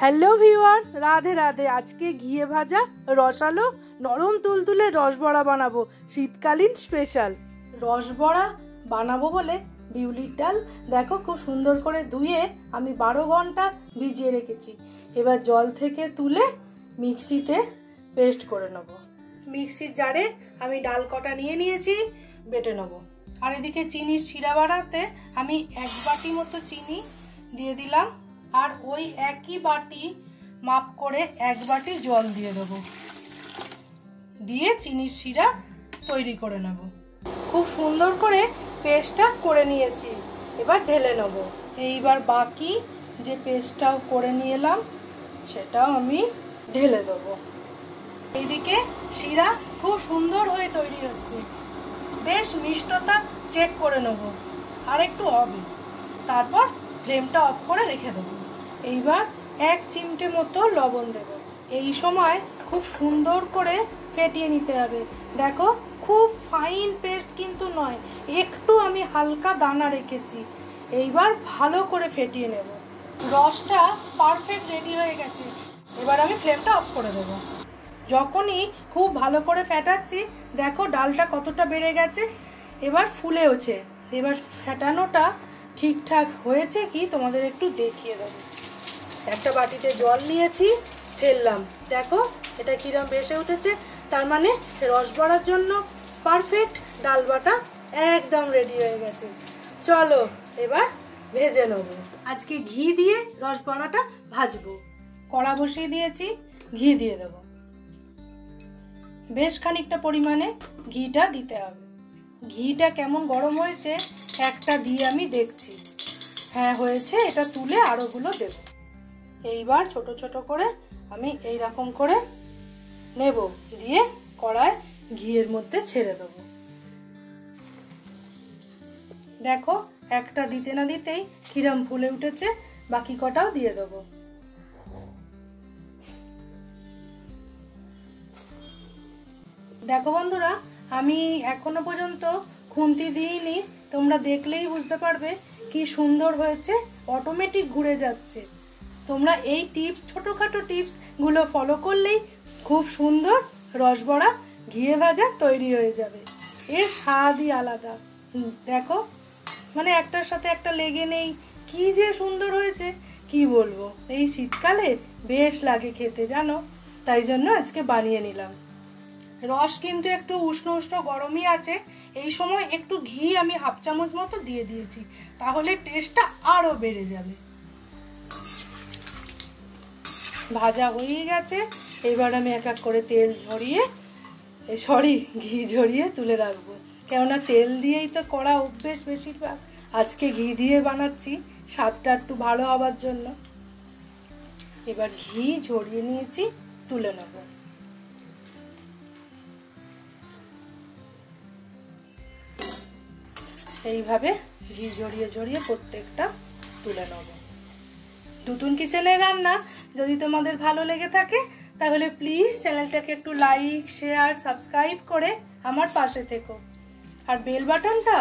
Hello viewers, Radhe Radhe. আজকে ঘিয়ে ভাজা রসালো নরম তুলতুলে রসবড়া বানাবো, শীতকালীন স্পেশাল। রসবড়া বানাবো বলে বিউলির ডাল দেখো খুব সুন্দর করে ধুয়ে আমি 12 ঘন্টা ভিজিয়ে রেখেছি। এবার জল থেকে তুলে মিক্সিতে পেস্ট করে নেব। মিক্সির জারে আমি ডাল কটা নিয়ে নিয়েছি, বেটে নেব। আর এদিকে চিনির শিরা বানাতে আমি 1 বাটি মতো চিনি দিয়ে দিলাম, আর ওই একই বাটি মাপ করে 1 বাটি জল দিয়ে দেবো, দিয়ে চিনির শিরা তৈরি করে নেব। খুব সুন্দর করে পেস্টটা করে নিয়েছি, এবার ঢেলে নেব। এইবার বাকি যে পেস্টটাও করে নিয়ে এলাম সেটাও আমি ঢেলে দেবো। এইদিকে শিরা খুব সুন্দর হয়ে তৈরি হচ্ছে, বেশ মিষ্টতা চেক করে নেব, আর একটু হবে। তারপর ফ্লেমটা অফ করে রেখে দেবো। এইবার 1 চিমটে মতো লবণ দেব। এই সময় খুব সুন্দর করে ফেটিয়ে নিতে হবে। দেখো খুব ফাইন পেস্ট কিন্তু নয়, একটু আমি হালকা দানা রেখেছি। এইবার ভালো করে ফেটিয়ে নেব। রসটা পারফেক্ট রেডি হয়ে গেছে। এবার আমি ফ্লেমটা অফ করে দেব। যখনই খুব ভালো করে ফেটাচ্ছি দেখো ডালটা কতটা বেড়ে গেছে, এবার ফুলেওছে। এবার ফেটানোটা ঠিকঠাক হয়েছে কি তোমাদের একটু দেখিয়ে দেবো। একটা বাটিতে জল নিয়েছি, ফেললাম, দেখো এটা কিরম ভেসে উঠেছে। তার মানে রসবড়ার জন্য পারফেক্ট ডাল বাটা একদম রেডি হয়ে গেছে। চলো এবার ভেজে নেব। আজকে ঘি দিয়ে রসবড়াটা ভাজবো। কড়া বসিয়ে দিয়েছি, ঘি দিয়ে দেবো। বেশ খানিকটা পরিমাণে ঘিটা দিতে হবে। ঘিটা কেমন গরম হয়েছে একটা দিয়ে আমি দেখছি। হ্যাঁ হয়েছে, এটা তুলে আরোগুলো দেব। এইবার ছোট ছোট করে আমি এই রকম করে নেব, দিয়ে কড়ায় ঘিয়ের মধ্যে ছেড়ে দেব। দেখো একটা দিতে না দিতেই কিরম ফুলে উঠেছে, বাকি কটাও দিয়ে দেব। দেখো বন্ধুরা, আমি এখনো পর্যন্ত খুন্তি দিইনি, তোমরা দেখলেই বুঝতে পারবে কি সুন্দর হয়েছে, অটোমেটিক ঘুরে যাচ্ছে। তোমরা এই টিপস, ছোটোখাটো টিপসগুলো ফলো করলেই খুব সুন্দর রসবড়া ঘিয়ে ভাজা তৈরি হয়ে যাবে। এর স্বাদই আলাদা। দেখো মানে একটার সাথে একটা লেগে নেই, কি যে সুন্দর হয়েছে কি বলবো। এই শীতকালে বেশ লাগে খেতে জানো, তাই জন্য আজকে বানিয়ে নিলাম। রস কিন্তু একটু উষ্ণ উষ্ণ গরমই আছে। এই সময় একটু ঘি আমি 1/2 চামচ মতো দিয়ে দিয়েছি, তাহলে টেস্টটা আরও বেড়ে যাবে। ভাজা হয়ে গেছে, এবার আমি এক এক করে তেল ঝরিয়ে ঘি ঝরিয়ে তুলে রাখবো। কেননা তেল দিয়েই তো করা অভ্যেস বেশিরভাগ, আজকে ঘি দিয়ে বানাচ্ছি স্বাদটা একটু ভালো হবার জন্য। এবার ঘি ঝরিয়ে নিয়েছি, তুলে নেব। এইভাবে ঘি ঝরিয়ে ঝরিয়ে প্রত্যেকটা তুলে নেব। দুতুন কিচেনের রান্না যদি তোমাদের ভালো লেগে থাকে তাহলে প্লিজ চ্যানেলটাকে একটু লাইক, শেয়ার, সাবস্ক্রাইব করে আমার পাশে থেকো। আর বেল বাটনটা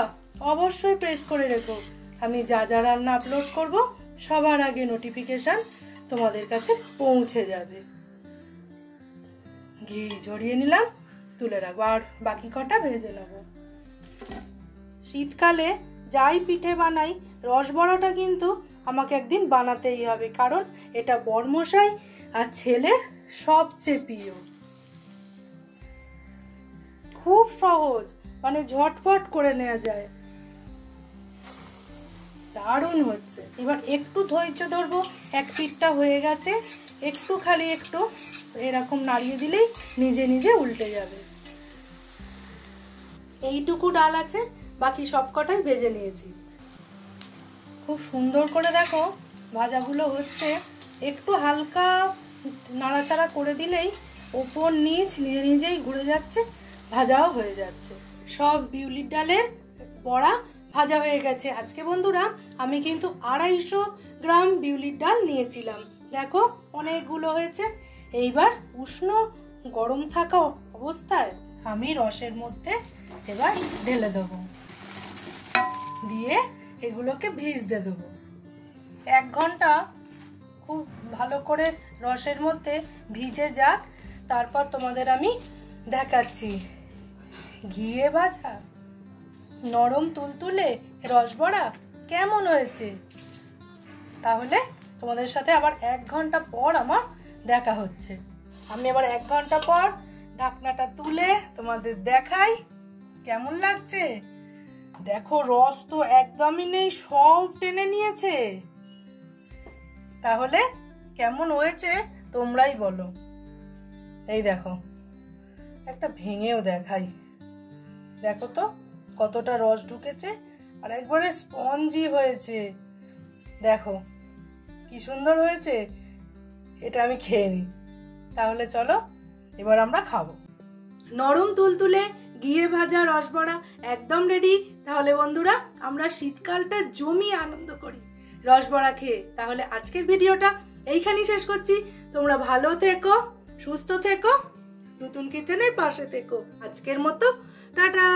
অবশ্যই প্রেস করে রেখো। আমি যা যা রান্না আপলোড করব সবার আগে নোটিফিকেশান তোমাদের কাছে পৌঁছে যাবে। ঘি ঝরিয়ে নিলাম, তুলে রাখবো, আর বাকি কটা ভেজে নেব। শীতকালে যাই পিঠে বানাই, রসবড়াটা কিন্তু আমাকে একদিন বানাতেই হবে, কারণ এটা বরমশাই আর ছেলের সবচেয়ে প্রিয়। খুব সহজ, মানে ঝটপট করে নেওয়া যায়, দারুণ হচ্ছে। এবার একটু ধৈর্য ধরবো, এক পিঠটা হয়ে গেছে, একটু খালি একটু এরকম নাড়িয়ে দিলেই নিজে নিজে উল্টে যাবে। এইটুকু ডাল আছে, বাকি সব কটাই ভেজে নিয়েছি। খুব সুন্দর করে দেখো ভাজাগুলো হচ্ছে, একটু হালকা নাড়াচাড়া করে দিলেই ওপর নিচ নিজে নিজেই ঘুরে যাচ্ছে, ভাজাও হয়ে যাচ্ছে। সব বিউলির ডালের বড়া ভাজা হয়ে গেছে। আজকে বন্ধুরা আমি কিন্তু 250 গ্রাম বিউলির ডাল নিয়েছিলাম, দেখো অনেকগুলো হয়েছে। এইবার উষ্ণ গরম থাকা অবস্থায় আমি রসের মধ্যে এবার ঢেলে দেবো, দিয়ে এগুলোকে ভিজতে দেবো। 1 ঘন্টা খুব ভালো করে রসের মধ্যে ভিজে যাক, তারপর তোমাদের আমি দেখাচ্ছি। ঘিয়ে ভাজা নরম তুলতুলে রসবড়া কেমন হয়েছে। তাহলে তোমাদের সাথে আবার 1 ঘন্টা পর আমার দেখা হচ্ছে। আমি আবার 1 ঘন্টা পর ঢাকনাটা তুলে তোমাদের দেখাই কেমন লাগছে। দেখো রস তো একদমই নেই, সব টেনে নিয়েছে। তাহলে কেমন হয়েছে তোমরাই বলো। এই দেখো, একটা ভেঙেও দেখাই, দেখো তো কতটা রস ঢুকেছে, আর একবারে স্পঞ্জি হয়েছে। দেখো কি সুন্দর হয়েছে। এটা আমি খেয়ে নিই। তাহলে চলো এবার আমরা খাবো। নরম তুলতুলে ঘিয়ে ভাজা রসবড়া একদম রেডি। তাহলে বন্ধুরা আমরা শীতকালটা জমিয়ে আনন্দ করি রসবড়া খেয়ে। তাহলে আজকের ভিডিওটা এইখানেই শেষ করছি। তোমরা ভালো থেকো, সুস্থ থেকো, নতুন কিচেনের পাশে থেকো। আজকের মতো টাটা।